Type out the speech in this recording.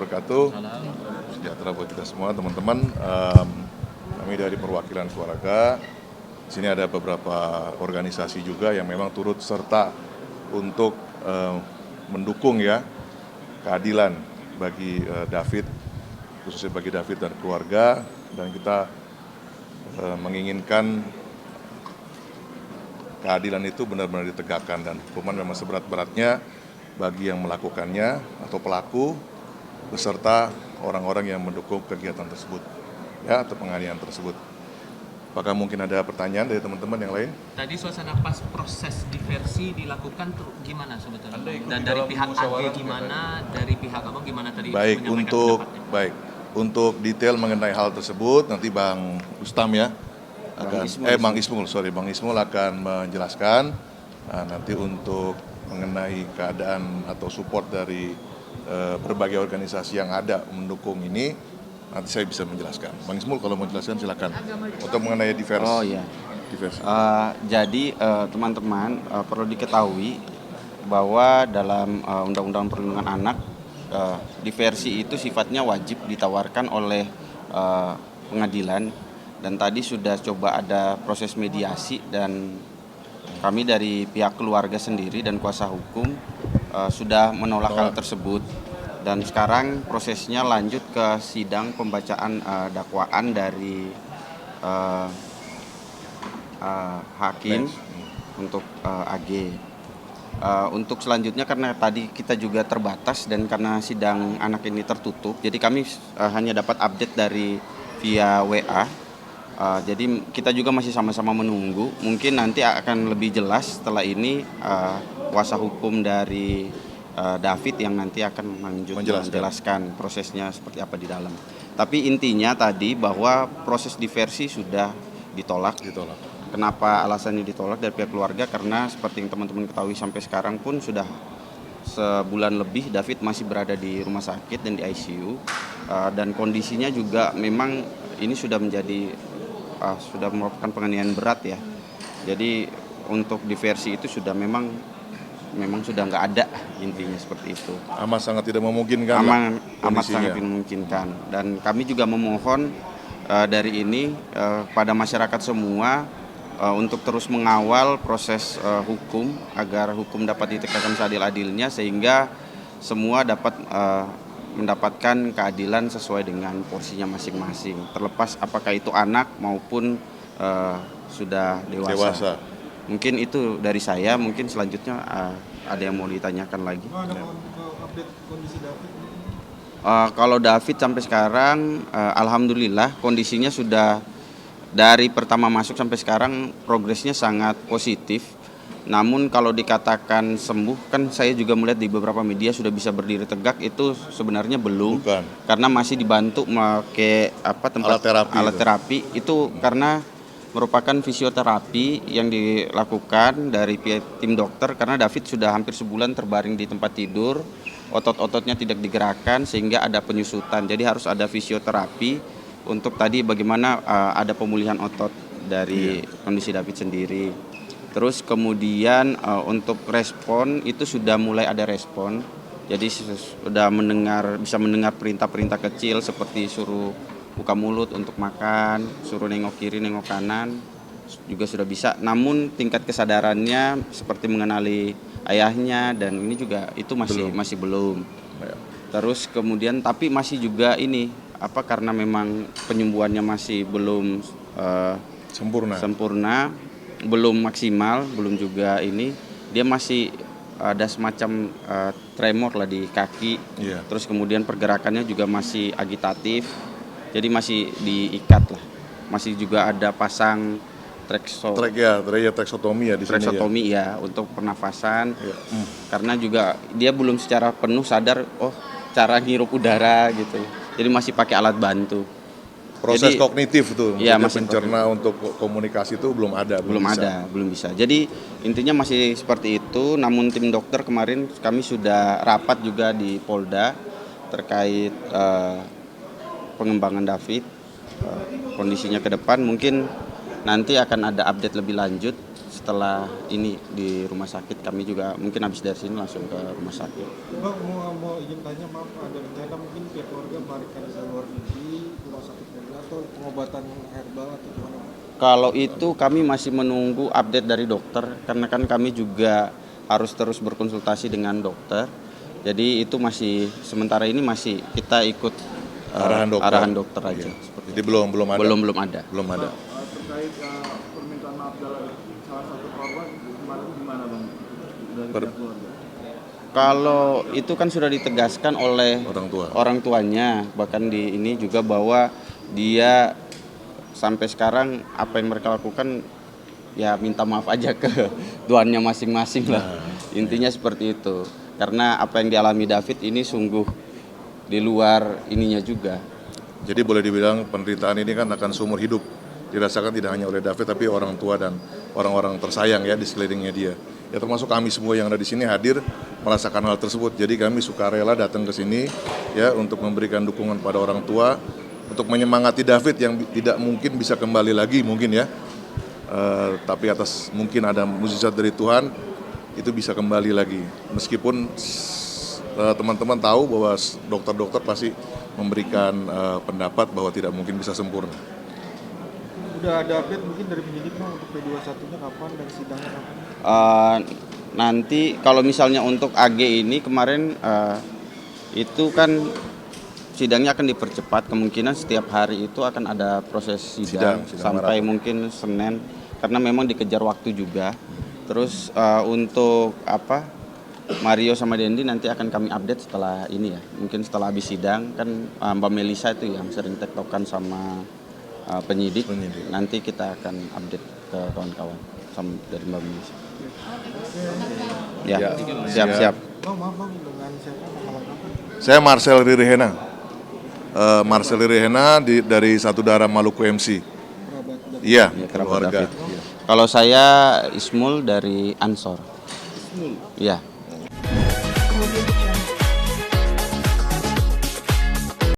wabarakatuh. Sejahtera buat kita semua, teman-teman. Kami dari perwakilan keluarga. Di sini ada beberapa organisasi juga yang memang turut serta untuk mendukung ya keadilan bagi David, khususnya bagi David dan keluarga. Dan kita menginginkan keadilan itu benar-benar ditegakkan dan hukuman memang seberat-beratnya bagi yang melakukannya atau pelaku beserta orang-orang yang mendukung kegiatan tersebut ya atau penganiayaan tersebut. Apakah mungkin ada pertanyaan dari teman-teman yang lain? Tadi suasana pas proses diversi dilakukan tuh gimana sebetulnya? Dan dari pihak AG gimana, dari pihak Abang gimana tadi? Baik, untuk detail mengenai hal tersebut nanti Bang Ustam ya Bang Ismul akan menjelaskan. Nanti untuk mengenai keadaan atau support dari berbagai organisasi yang ada mendukung ini, nanti saya bisa menjelaskan. Bang Ismul kalau mau jelaskan silakan. Untuk mengenai diversi. Oh iya. Jadi teman-teman perlu diketahui bahwa dalam Undang-Undang Perlindungan Anak diversi itu sifatnya wajib ditawarkan oleh pengadilan. Dan tadi sudah coba ada proses mediasi dan kami dari pihak keluarga sendiri dan kuasa hukum sudah menolak hal tersebut. Dan sekarang prosesnya lanjut ke sidang pembacaan dakwaan dari hakim untuk AG. Untuk selanjutnya karena tadi kita juga terbatas dan karena sidang anak ini tertutup, jadi kami hanya dapat update dari via WA. Jadi kita juga masih sama-sama menunggu. Mungkin nanti akan lebih jelas setelah ini kuasa hukum dari David yang nanti akan menjelaskan prosesnya seperti apa di dalam. Tapi intinya tadi bahwa proses diversi sudah ditolak. Kenapa alasannya ditolak dari pihak keluarga? Karena seperti yang teman-teman ketahui sampai sekarang pun sudah sebulan lebih David masih berada di rumah sakit dan di ICU. Dan kondisinya juga memang ini sudah merupakan penganiayaan berat ya. Jadi untuk diversi itu sudah memang sudah nggak ada, intinya seperti itu. Amat sangat tidak memungkinkan. Amat sangat tidak memungkinkan. Dan kami juga memohon dari ini pada masyarakat semua untuk terus mengawal proses hukum agar hukum dapat ditegakkan seadil-adilnya sehingga semua dapat mendapatkan keadilan sesuai dengan porsinya masing-masing, terlepas apakah itu anak maupun sudah dewasa. Mungkin itu dari saya, mungkin selanjutnya ada yang mau ditanyakan lagi. Update kondisi David? Kalau David sampai sekarang alhamdulillah kondisinya sudah dari pertama masuk sampai sekarang progresnya sangat positif. Namun kalau dikatakan sembuh, kan saya juga melihat di beberapa media sudah bisa berdiri tegak, itu sebenarnya belum. Bukan. Karena masih dibantu pakai alat terapi itu karena merupakan fisioterapi yang dilakukan dari tim dokter karena David sudah hampir sebulan terbaring di tempat tidur, otot-ototnya tidak digerakkan sehingga ada penyusutan. Jadi harus ada fisioterapi untuk tadi bagaimana ada pemulihan otot dari kondisi David sendiri. Terus kemudian untuk respon itu sudah mulai ada respon. Jadi sudah bisa mendengar perintah-perintah kecil seperti suruh buka mulut untuk makan, suruh nengok kiri, nengok kanan juga sudah bisa. Namun tingkat kesadarannya seperti mengenali ayahnya dan ini juga itu masih belum. Terus kemudian tapi masih juga ini karena memang penyembuhannya masih belum sempurna, belum maksimal, belum juga ini, dia masih ada semacam tremor lah di kaki. Terus kemudian pergerakannya juga masih agitatif, jadi masih diikat lah, masih juga ada pasang treksotomi ya di sini. Treksotomi ya untuk pernafasan. Karena juga dia belum secara penuh sadar cara ngirup udara gitu, jadi masih pakai alat bantu. Proses kognitif tuh, masih mencerna untuk komunikasi itu belum bisa. Jadi intinya masih seperti itu. Namun tim dokter kemarin kami sudah rapat juga di Polda terkait pengembangan David, kondisinya ke depan. Mungkin nanti akan ada update lebih lanjut setelah ini di rumah sakit. Kami juga mungkin habis dari sini langsung ke rumah sakit. Bang, mau izin tanya, maaf, ada rencana mungkin pihak keluarga melarikan ke luar negeri, rumah sakit negeri, atau pengobatan herbal atau gimana? Kalau itu kami masih menunggu update dari dokter, karena kan kami juga harus terus berkonsultasi dengan dokter. Jadi itu masih sementara ini masih kita ikut arahan dokter aja. Iya. Seperti Jadi belum ada. belum ada. Belum ada. Terkait permintaan maaf dari salah satu korban, kemarin gimana Bang? Dari pihak keluarga? Kalau itu kan sudah ditegaskan oleh Orang tua. tuanya, bahkan di ini juga bahwa dia sampai sekarang apa yang mereka lakukan ya minta maaf aja ke tuannya masing-masing lah. Intinya seperti itu. Karena apa yang dialami David ini sungguh di luar ininya juga. Jadi boleh dibilang penderitaan ini kan akan seumur hidup. Dirasakan tidak hanya oleh David tapi orang tua dan orang-orang tersayang ya di sekelilingnya dia. Ya termasuk kami semua yang ada di sini hadir merasakan hal tersebut. Jadi kami sukarela datang ke sini ya untuk memberikan dukungan pada orang tua, untuk menyemangati David yang tidak mungkin bisa kembali lagi mungkin ya. Tapi atas mungkin ada mukjizat dari Tuhan itu bisa kembali lagi. Meskipun teman-teman tahu bahwa dokter-dokter pasti memberikan pendapat bahwa tidak mungkin bisa sempurna. Udah ada update mungkin dari penyidik Bang untuk P21-nya kapan dan sidangnya kapan? Nanti kalau misalnya untuk AG ini kemarin itu kan sidangnya akan dipercepat, kemungkinan setiap hari itu akan ada proses sidang sampai mungkin Senin karena memang dikejar waktu juga. Terus untuk Mario sama Dendi nanti akan kami update setelah ini ya, mungkin setelah habis sidang kan Mbak Melisa itu yang sering tektokan sama penyidik. Nanti kita akan update ke kawan-kawan dari Mbak Melisa. Ya, siap. Bang, maaf Bang, dengan siapa nama lengkapnya? Saya Marcel Ririhena. Marcel Ririhena dari Satu Darah Maluku MC. Kerabat Iya, kerabat keluarga. David. Kalau saya Ismul dari Ansor. Ismul. Iya.